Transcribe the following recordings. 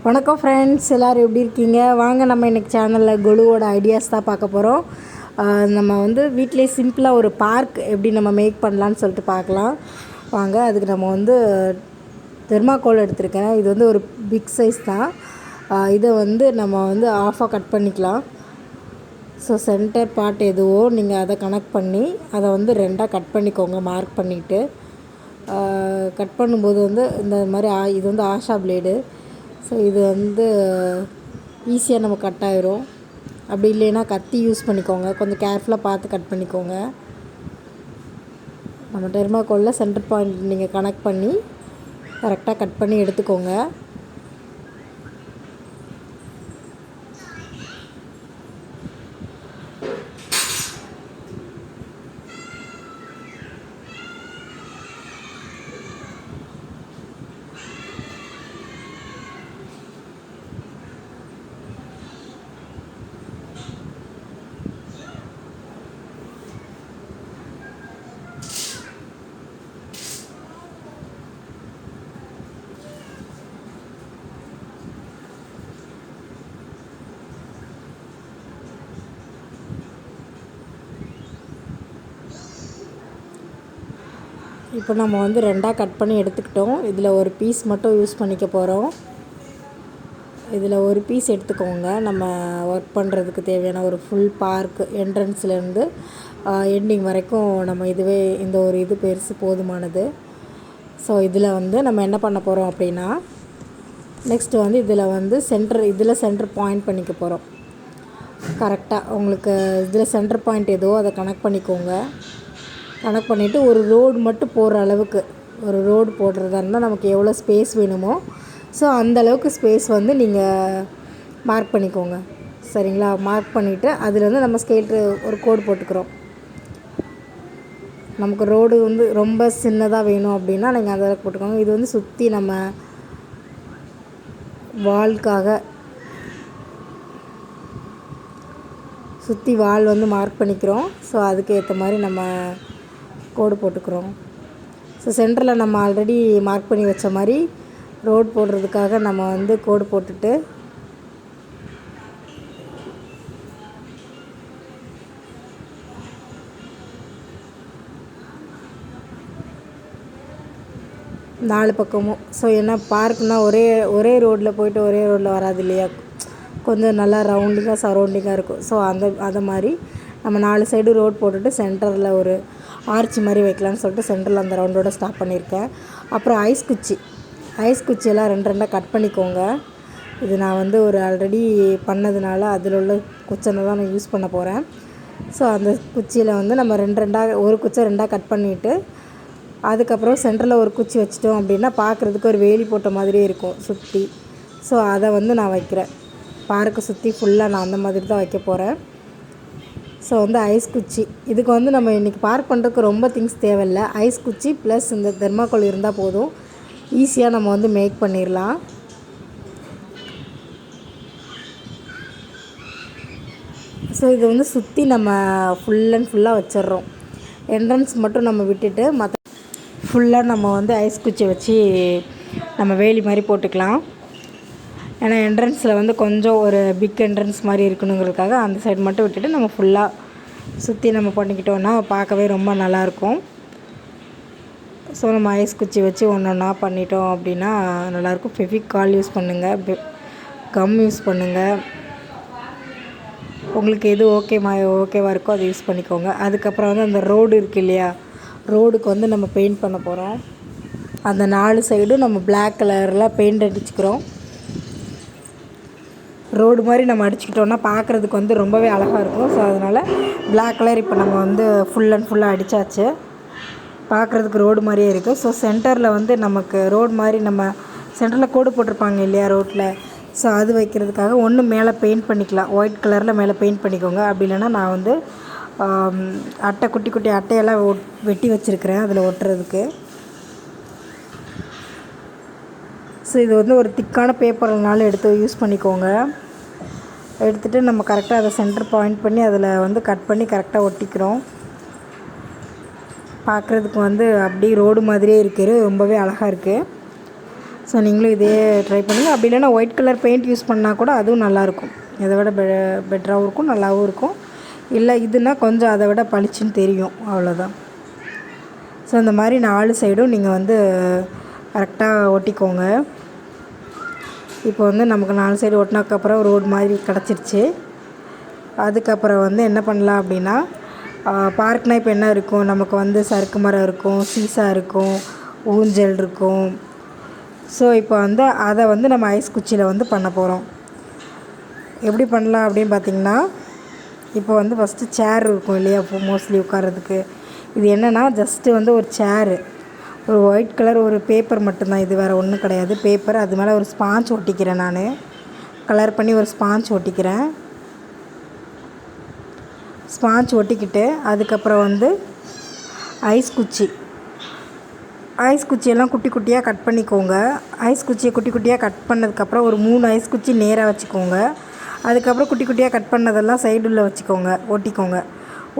வணக்கம் ஃப்ரெண்ட்ஸ், எல்லோரும் எப்படி இருக்கீங்க? வாங்க நம்ம இன்றைக்கி சேனலில் கொலுவோட ஐடியாஸ் தான் பார்க்க போகிறோம். நம்ம வீட்டிலே சிம்பிளாக ஒரு பார்க் எப்படி நம்ம மேக் பண்ணலான்னு சொல்லிட்டு பார்க்கலாம் வாங்க. அதுக்கு நம்ம தெர்மாக்கோல் எடுத்திருக்கேன். இது ஒரு பிக் சைஸ் தான். இதை நம்ம ஆஃபாக கட் பண்ணிக்கலாம். ஸோ சென்டர் பார்ட் எதுவோ நீங்கள் அதை கனெக்ட் பண்ணி அதை ரெண்டாக கட் பண்ணிக்கோங்க. மார்க் பண்ணிவிட்டு கட் பண்ணும்போது இந்த மாதிரி இது ஆஷா பிளேடு. ஸோ இது ஈஸியாக நம்ம கட் ஆயிரும். அப்படி இல்லைன்னா கத்தி யூஸ் பண்ணிக்கோங்க. கொஞ்சம் கேர்ஃபுல்லாக பார்த்து கட் பண்ணிக்கோங்க. நம்ம தெர்மாக்கோலில் சென்டர் பாயிண்ட் நீங்கள் கனெக்ட் பண்ணி கரெக்டாக கட் பண்ணி எடுத்துக்கோங்க. இப்போ நம்ம ரெண்டாக கட் பண்ணி எடுத்துக்கிட்டோம். இதில் ஒரு பீஸ் மட்டும் யூஸ் பண்ணிக்க போகிறோம். இதில் ஒரு பீஸ் எடுத்துக்கோங்க. நம்ம ஒர்க் பண்ணுறதுக்கு தேவையான ஒரு ஃபுல் பார்க் என்ட்ரன்ஸ்லேருந்து எண்டிங் வரைக்கும் நம்ம இந்த ஒரு இது பெருசு போதுமானது. ஸோ இதில் நம்ம என்ன பண்ண போகிறோம் அப்படின்னா, நெக்ஸ்ட்டு இதில் சென்டர் பாயிண்ட் பண்ணிக்க போகிறோம். கரெக்டாக உங்களுக்கு இதில் சென்டர் பாயிண்ட் எதோ அதை கனெக்ட் பண்ணிக்கோங்க. கனெக்ட் பண்ணிவிட்டு ஒரு ரோடு மட்டும் போடுற அளவுக்கு, ஒரு ரோடு போடுறதா இருந்தால் நமக்கு எவ்வளோ ஸ்பேஸ் வேணுமோ ஸோ அந்தளவுக்கு ஸ்பேஸ் நீங்கள் மார்க் பண்ணிக்கோங்க. சரிங்களா? மார்க் பண்ணிவிட்டு அதில் நம்ம ஸ்கேல் ஒரு கோடு போட்டுக்கிறோம். நமக்கு ரோடு ரொம்ப சின்னதாக வேணும் அப்படின்னா நீங்கள் அந்த அளவுக்கு போட்டுக்கோங்க. இது சுற்றி நம்ம வால்க்காக சுற்றி வால் மார்க் பண்ணிக்கிறோம். ஸோ அதுக்கு ஏற்ற மாதிரி நம்ம கோடு போட்டுக்கிறோம். ஸோ சென்டரில் நம்ம ஆல்ரெடி மார்க் பண்ணி வச்ச மாதிரி ரோடு போடுறதுக்காக நம்ம கோடு போட்டுட்டு நாலு பக்கமும். ஸோ ஏன்னா பார்க்குனால் ஒரே ரோட்டில் போய்ட்டு ஒரே ரோட்டில் வராது இல்லையா? கொஞ்சம் நல்லா ரவுண்டிங்காக சரௌண்டிங்காக இருக்கும். ஸோ அதை மாதிரி நம்ம 4 சைடு ரோட் போட்டுட்டு சென்டரில் ஒரு ஆர்ச் மாதிரி வைக்கலான்னு சொல்லிட்டு சென்டரில் அந்த ரவுண்டோட ஸ்டாப் பண்ணியிருக்கேன். அப்புறம் ஐஸ் குச்சியெல்லாம் 2 கட் பண்ணிக்கோங்க. இது நான் ஒரு ஆல்ரெடி பண்ணதுனால அதில் உள்ள குச்சனை தான் நான் யூஸ் பண்ண போகிறேன். ஸோ அந்த குச்சியில் நம்ம ஒரு குச்சை 2 கட் பண்ணிவிட்டு அதுக்கப்புறம் சென்டரில் ஒரு குச்சி வச்சிட்டோம் அப்படின்னா பார்க்குறதுக்கு ஒரு வேலி போட்ட மாதிரியே இருக்கும் சுற்றி. ஸோ அதை நான் வைக்கிறேன். பார்க்கு சுற்றி ஃபுல்லாக நான் அந்த மாதிரி தான் வைக்க போகிறேன். ஸோ ஐஸ் குச்சி இதுக்கு நம்ம இன்றைக்கி பார்க் பண்ணுறதுக்கு ரொம்ப திங்ஸ் தேவையில்லை. ஐஸ் குச்சி ப்ளஸ் இந்த தெர்மாக்கோல் இருந்தால் போதும். ஈஸியாக நம்ம மேக் பண்ணிடலாம். ஸோ இது சுற்றி நம்ம ஃபுல் அண்ட் ஃபுல்லாக வச்சிடுறோம். என்ட்ரன்ஸ் மட்டும் நம்ம விட்டுட்டு மற்ற ஃபுல்லாக நம்ம ஐஸ் குச்சி வச்சு நம்ம வேலி மாதிரி போட்டுக்கலாம். ஏன்னா என்ட்ரன்ஸில் கொஞ்சம் ஒரு பிக் என்ட்ரன்ஸ் மாதிரி இருக்கணுங்கிறதுக்காக அந்த சைடு மட்டும் விட்டுட்டு நம்ம ஃபுல்லாக சுற்றி நம்ம பண்ணிக்கிட்டோன்னா பார்க்கவே ரொம்ப நல்லாயிருக்கும். ஸோ நம்ம ஐஸ் குச்சி வச்சு ஒன்றா பண்ணிட்டோம் அப்படின்னா நல்லாயிருக்கும். ஃபெவிகால் யூஸ் பண்ணுங்கள், கம் யூஸ் பண்ணுங்கள். உங்களுக்கு எது ஓகேவாக இருக்கோ அதை யூஸ் பண்ணிக்கோங்க. அதுக்கப்புறம் அந்த ரோடு இருக்குது இல்லையா? ரோடுக்கு நம்ம பெயிண்ட் பண்ண போகிறோம். அந்த 4 சைடும் நம்ம பிளாக் கலரில் பெயிண்ட் அடிச்சுக்கிறோம். ரோடு மாதிரி நம்ம அடிச்சுக்கிட்டோன்னா பார்க்குறதுக்கு ரொம்பவே அழகாக இருக்கும். ஸோ அதனால் பிளாக் கலர் இப்போ நம்ம ஃபுல் அண்ட் ஃபுல்லாக அடித்தாச்சு. பார்க்குறதுக்கு ரோடு மாதிரியே இருக்குது. ஸோ சென்டரில் நமக்கு ரோடு மாதிரி நம்ம சென்டரில் கோடு போட்டிருப்பாங்க இல்லையா ரோட்டில்? ஸோ அது வைக்கிறதுக்காக ஒன்று மேலே பெயிண்ட் பண்ணிக்கலாம். ஒயிட் கலரில் மேலே பெயிண்ட் பண்ணிக்கோங்க. அப்படி இல்லைன்னா நான் அட்டை குட்டி குட்டி அட்டையெல்லாம் வெட்டி வச்சுருக்கிறேன் அதில் ஒட்டுறதுக்கு. ஸோ இது ஒரு திக்கான பேப்பர்னாலும் எடுத்து யூஸ் பண்ணிக்கோங்க. எடுத்துகிட்டு நம்ம கரெக்டாக அதை சென்டர் பாயிண்ட் பண்ணி அதில் கட் பண்ணி கரெக்டாக ஒட்டிக்கிறோம். பார்க்குறதுக்கு அப்படியே ரோடு மாதிரியே இருக்குது. ரொம்பவே அழகாக இருக்குது. ஸோ நீங்களும் இதே ட்ரை பண்ணுங்கள். அப்படி இல்லைன்னா ஒயிட் கலர் பெயிண்ட் யூஸ் பண்ணால் கூட அதுவும் நல்லாயிருக்கும். இதை விட பெட்டராகவும் இருக்கும், நல்லாவும் இருக்கும். இல்லை இதுனா கொஞ்சம் அதை விட பளிச்சுன்னு தெரியும், அவ்வளோதான். ஸோ இந்த மாதிரி 4 சைடும் நீங்கள் வந்து கரெக்டாக ஒட்டிக்கோங்க. இப்போ வந்து நமக்கு 4 சைடு ஒட்டினதுக்கப்புறம் ரோடு மாதிரி கிடச்சிருச்சு. அதுக்கப்புறம் வந்து என்ன பண்ணலாம் அப்படின்னா, பார்க்னால் இப்போ என்ன இருக்கும், நமக்கு வந்து சறுக்கு மரம் இருக்கும், சீசா இருக்கும், ஊஞ்சல் இருக்கும். ஸோ இப்போ வந்து அதை வந்து நம்ம ஐஸ் குச்சியில் வந்து பண்ண போகிறோம். எப்படி பண்ணலாம் அப்படின்னு பார்த்திங்கன்னா, இப்போ வந்து ஃபஸ்ட்டு சேர் இருக்கும் இல்லையா, இப்போ மோஸ்ட்லி உட்கார்றதுக்கு. இது என்னென்னா ஜஸ்ட்டு வந்து ஒரு சேரு, ஒரு ஒயிட் கலர் ஒரு பேப்பர் மட்டும்தான், இது வேறு ஒன்றும் கிடையாது. பேப்பர், அது மேலே ஒரு ஸ்பாஞ்ச் ஒட்டிக்கிறேன். நான் கலர் பண்ணி ஒரு ஸ்பாஞ்ச் ஒட்டிக்கிறேன். ஸ்பாஞ்ச் ஒட்டிக்கிட்டு அதுக்கப்புறம் வந்து ஐஸ் குச்சியெல்லாம் குட்டி குட்டியாக கட் பண்ணிக்கோங்க. ஐஸ் குச்சியை குட்டி குட்டியாக கட் பண்ணதுக்கப்புறம் ஒரு 3 ஐஸ் குச்சி நேராக வச்சுக்கோங்க. அதுக்கப்புறம் குட்டி குட்டியாக கட் பண்ணதெல்லாம் சைடில் வச்சுக்கோங்க, ஒட்டிக்கோங்க.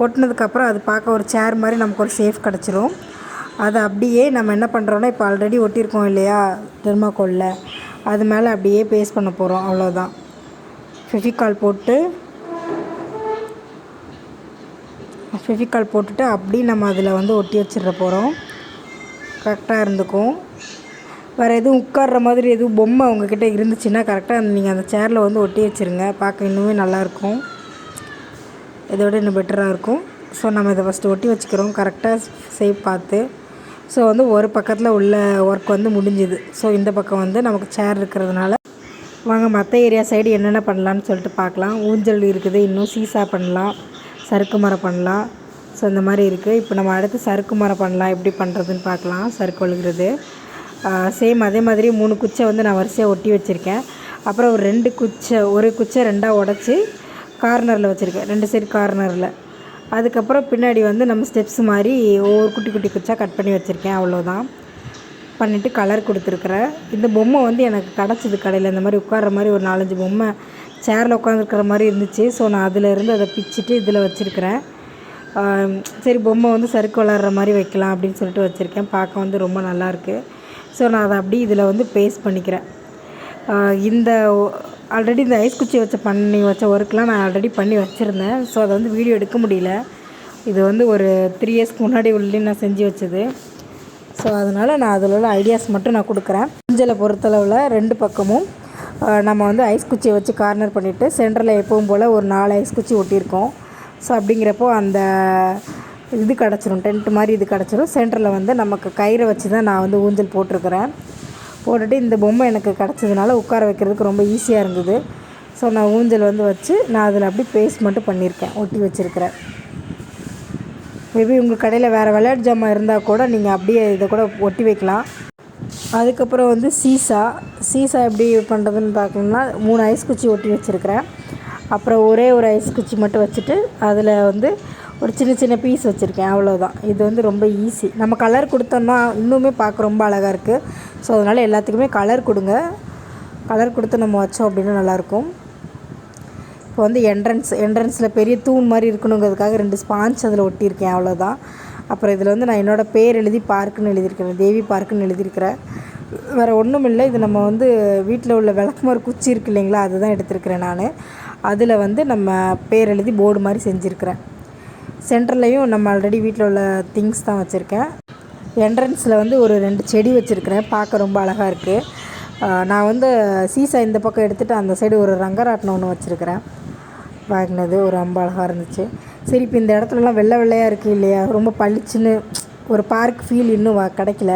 ஒட்டினதுக்கப்புறம் அது பார்க்க ஒரு சேர் மாதிரி நமக்கு ஒரு சேஃப் கிடச்சிரும். அதை அப்படியே நம்ம என்ன பண்ணுறோன்னா, இப்போ ஆல்ரெடி ஒட்டியிருக்கோம் இல்லையா தெர்மாக்கோலில், அது மேலே அப்படியே பேஸ்ட் பண்ண போகிறோம், அவ்வளோதான். ஃபெவிகால் போட்டுட்டு அப்படி நம்ம அதில் வந்து ஒட்டி வச்சிட போகிறோம். கரெக்டாக இருந்துக்கும். வேறு எதுவும் உட்கார்ற மாதிரி எதுவும் பொம்மை உங்கள்கிட்ட இருந்துச்சுன்னா கரெக்டாக நீங்கள் அந்த சேரில் வந்து ஒட்டி வச்சுருங்க. பார்க்க இன்னுமே நல்லாயிருக்கும், இதோட இன்னும் பெட்டராக இருக்கும். ஸோ நம்ம இதை ஃபஸ்ட்டு ஒட்டி வச்சுக்கிறோம் கரெக்டாக ஷேப் பார்த்து. ஸோ வந்து ஒரு பக்கத்தில் உள்ள ஒர்க் வந்து முடிஞ்சுது. ஸோ இந்த பக்கம் வந்து நமக்கு சேர் இருக்கிறதுனால வாங்க மற்ற ஏரியா சைடு என்னென்ன பண்ணலான்னு சொல்லிட்டு பார்க்கலாம். ஊஞ்சல் இருக்குது, இன்னும் சீசா பண்ணலாம், சறுக்கு மரம் பண்ணலாம். ஸோ இந்த மாதிரி இருக்குது. இப்போ நம்ம அடுத்து சறுக்கு மரம் பண்ணலாம், எப்படி பண்ணுறதுன்னு பார்க்கலாம். சறுக்கு ஒழுகிறது சேம் அதே மாதிரி 3 குச்சை வந்து நான் வரிசையாக ஒட்டி வச்சுருக்கேன். அப்புறம் ஒரு குச்சை 2ஆக உடச்சி கார்னரில் வச்சுருக்கேன், 2 சைடு கார்னரில். அதுக்கப்புறம் பின்னாடி வந்து நம்ம ஸ்டெப்ஸ் மாதிரி ஒவ்வொரு குட்டி குட்டி குச்சா கட் பண்ணி வச்சுருக்கேன், அவ்வளோதான். பண்ணிவிட்டு கலர் கொடுத்துருக்குறேன். இந்த பொம்மை வந்து எனக்கு கிடச்சிது கடையில். இந்த மாதிரி உட்கார்ற மாதிரி ஒரு 4-5 பொம்மை சேரில் உட்காந்துருக்கிற மாதிரி இருந்துச்சு. ஸோ நான் அதிலேருந்து அதை பிச்சுட்டு இதில் வச்சுருக்கிறேன். சரி பொம்மை வந்து சறுக்கு விளாட்ற மாதிரி வைக்கலாம் அப்படின்னு சொல்லிட்டு வச்சுருக்கேன். பார்க்க வந்து ரொம்ப நல்லாயிருக்கு. ஸோ நான் அதை அப்படி இதில் வந்து பேஸ்ட் பண்ணிக்கிறேன். இந்த ஆல்ரெடி இந்த ஐஸ் குச்சி பண்ணி வச்ச ஒர்க்லாம் நான் ஆல்ரெடி பண்ணி வச்சுருந்தேன். ஸோ அதை வந்து வீடியோ எடுக்க முடியல. இது வந்து ஒரு 3 இயர்ஸ்க்கு முன்னாடி உள்ளே நான் செஞ்சு வச்சது. ஸோ அதனால் நான் அதில் உள்ள ஐடியாஸ் மட்டும் நான் கொடுக்குறேன். ஊஞ்சலை பொறுத்தளவில் 2 பக்கமும் நம்ம வந்து ஐஸ் குச்சியை வச்சு கார்னர் பண்ணிவிட்டு சென்டரில் எப்பவும் போல் ஒரு 4 ஐஸ் குச்சி ஒட்டியிருக்கோம். ஸோ அப்படிங்கிறப்போ அந்த இது கிடச்சிரும், டென்ட் மாதிரி இது கிடச்சிரும். சென்டரில் வந்து நமக்கு கயிறை வச்சு தான் நான் வந்து ஊஞ்சல் போட்டுட்டு இந்த பொம்மை எனக்கு கிடச்சதுனால உட்கார வைக்கிறதுக்கு ரொம்ப ஈஸியாக இருந்தது. ஸோ நான் ஊஞ்சல் வந்து வச்சு நான் அதில் அப்படி பேஸ்ட் மட்டும் பண்ணியிருக்கேன், ஒட்டி வச்சுருக்கிறேன். மேபி உங்கள் கடையில் வேறு விளையாட்டு ஜாமான் இருந்தால் கூட நீங்கள் அப்படியே இதை கூட ஒட்டி வைக்கலாம். அதுக்கப்புறம் வந்து சீசா எப்படி பண்ணுறதுன்னு பார்க்கணுன்னா 3 ஐஸ் குச்சி ஒட்டி வச்சுருக்கிறேன். அப்புறம் ஒரே ஒரு ஐஸ் குச்சி மட்டும் வச்சுட்டு அதில் வந்து ஒரு சின்ன சின்ன பீஸ் வச்சுருக்கேன், அவ்வளோதான். இது வந்து ரொம்ப ஈஸி. நம்ம கலர் கொடுத்தோம்னா இன்னுமே பார்க்க ரொம்ப அழகாக இருக்குது. ஸோ அதனால் எல்லாத்துக்குமே கலர் கொடுங்க. கலர் கொடுத்து நம்ம வச்சோம் அப்படின்னா நல்லாயிருக்கும். இப்போ வந்து என்ட்ரன்ஸில் பெரிய தூண் மாதிரி இருக்கணுங்கிறதுக்காக 2 ஸ்பாஞ்ச் அதில் ஒட்டியிருக்கேன், அவ்வளோதான். அப்புறம் இதில் வந்து நான் என்னோடய பேர் எழுதி பார்க்குன்னு எழுதியிருக்கிறேன், தேவி பார்க்குன்னு எழுதியிருக்கிறேன். வேறு ஒன்றும் இல்லை. இது நம்ம வந்து வீட்டில் உள்ள விளக்குமாறு குச்சி இருக்குது இல்லைங்களா, அதுதான் எடுத்துருக்கிறேன் நான். அதில் வந்து நம்ம பேர் எழுதி போர்டு மாதிரி செஞ்சுருக்கிறேன். சென்டர்லேயும் நம்ம ஆல்ரெடி வீட்டில் உள்ள திங்ஸ் தான் வச்சுருக்கேன். என்ட்ரன்ஸில் வந்து ஒரு 2 செடி வச்சுருக்கிறேன், பார்க்க ரொம்ப அழகாக இருக்குது. நான் வந்து சீசா இந்த பக்கம் எடுத்துகிட்டு அந்த சைடு ஒரு ரங்கராட்டினம் ஒன்று வச்சுருக்கிறேன், வாங்கினது ஒரு ரொம்ப அழகாக இருந்துச்சு. சரி இப்போ இந்த இடத்துலலாம் வெள்ளையாக இருக்குது இல்லையா, ரொம்ப பளிச்சுன்னு ஒரு பார்க் ஃபீல் இன்னும் கிடைக்கல.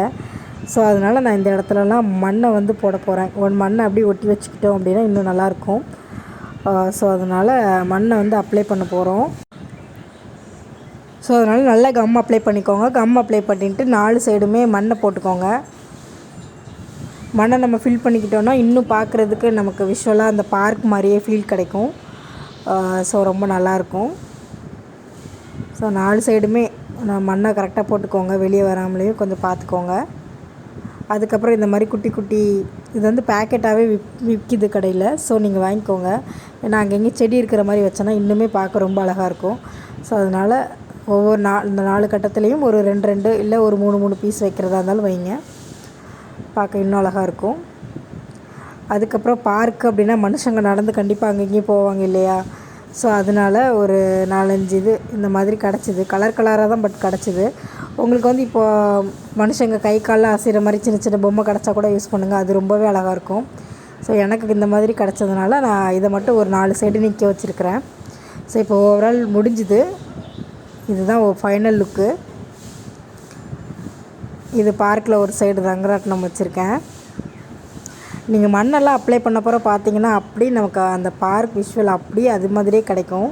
ஸோ அதனால் நான் இந்த இடத்துலலாம் மண்ணை வந்து போட போகிறேன். மண்ணை அப்படியே ஒட்டி வச்சுக்கிட்டோம் அப்படின்னா இன்னும் நல்லாயிருக்கும். ஸோ அதனால் மண்ணை வந்து அப்ளை பண்ண போகிறோம். ஸோ அதனால் நல்லா கம் அப்ளை பண்ணிக்கோங்க. கம் அப்ளை பண்ணிட்டு 4 சைடுமே மண்ணை போட்டுக்கோங்க. மண்ணை நம்ம ஃபில் பண்ணிக்கிட்டோன்னா இன்னும் பார்க்குறதுக்கு நமக்கு விஷுவலாக அந்த பார்க் மாதிரியே ஃபீல் கிடைக்கும். ஸோ ரொம்ப நல்லாயிருக்கும். ஸோ 4 சைடுமே மண்ணை கரெக்டாக போட்டுக்கோங்க, வெளியே வராமலேயும் கொஞ்சம் பார்த்துக்கோங்க. அதுக்கப்புறம் இந்த மாதிரி குட்டி குட்டி இது வந்து பேக்கெட்டாகவே விற்கிது கடையில். ஸோ நீங்கள் வாங்கிக்கோங்க. ஏன்னா அங்கங்கே செடி இருக்கிற மாதிரி வச்சோன்னா இன்னுமே பார்க்க ரொம்ப அழகாக இருக்கும். ஸோ அதனால் ஒவ்வொரு இந்த 4 கட்டத்துலேயும் ஒரு 2 இல்லை ஒரு 3 பீஸ் வைக்கிறதா இருந்தாலும் வைங்க. பார்க்க இன்னும் அழகாக இருக்கும். அதுக்கப்புறம் பார்க்கு அப்படின்னா மனுஷங்க நடந்து கண்டிப்பாக அங்கே இங்கேயும் போவாங்க இல்லையா? ஸோ அதனால ஒரு 4-5 இது இந்த மாதிரி கிடச்சிது. கலர் கலராக தான் பட் கிடச்சிது. உங்களுக்கு வந்து இப்போது மனுஷங்க கை காலில் அசைகிற மாதிரி சின்ன சின்ன பொம்மை கிடச்சா கூட யூஸ் பண்ணுங்கள். அது ரொம்பவே அழகாக இருக்கும். ஸோ எனக்கு இந்த மாதிரி கிடச்சதுனால நான் இதை மட்டும் ஒரு 4 சைடு நிற்க வச்சுருக்கிறேன். ஸோ இப்போ ஓவரால் முடிஞ்சுது. இதுதான் ஃபைனல் லுக்கு. இது பார்க்கில் ஒரு சைடு ரங்கராட்டினம் வச்சுருக்கேன். நீங்கள் மண்ணெல்லாம் அப்ளை பண்ண போகிற பார்த்தீங்கன்னா அப்படியே நமக்கு அந்த பார்க் விஷுவல் அப்படியே அது மாதிரியே கிடைக்கும்.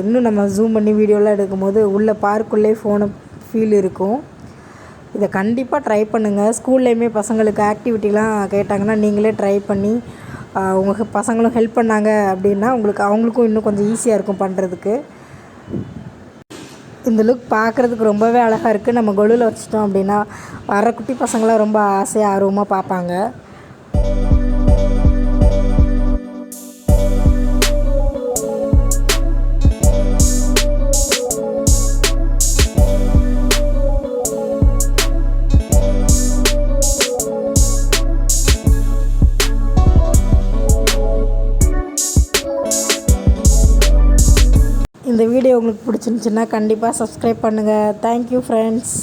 இன்னும் நம்ம ஜூம் பண்ணி வீடியோலாம் எடுக்கும்போது உள்ளே பார்க்குள்ளே ஃபோனு ஃபீல் இருக்கும். இதை கண்டிப்பாக ட்ரை பண்ணுங்கள். ஸ்கூல்லேயுமே பசங்களுக்கு ஆக்டிவிட்டிலாம் கேட்டாங்கன்னா நீங்களே ட்ரை பண்ணி உங்கள் பசங்களும் ஹெல்ப் பண்ணாங்க அப்படின்னா அவங்களுக்கும் இன்னும் கொஞ்சம் ஈஸியாக இருக்கும் பண்ணுறதுக்கு. இந்த லுக் பார்க்குறதுக்கு ரொம்பவே அழகாக இருக்குது. நம்ம கொலுவில் வச்சிட்டோம் அப்படின்னா வர குட்டி பசங்களாம் ரொம்ப ஆசையாக ஆர்வமாக பார்ப்பாங்க. இந்த வீடியோ உங்களுக்கு பிடிச்சிருந்துச்சின்னா கண்டிப்பாக சப்ஸ்கிரைப் பண்ணுங்கள். Thank you friends.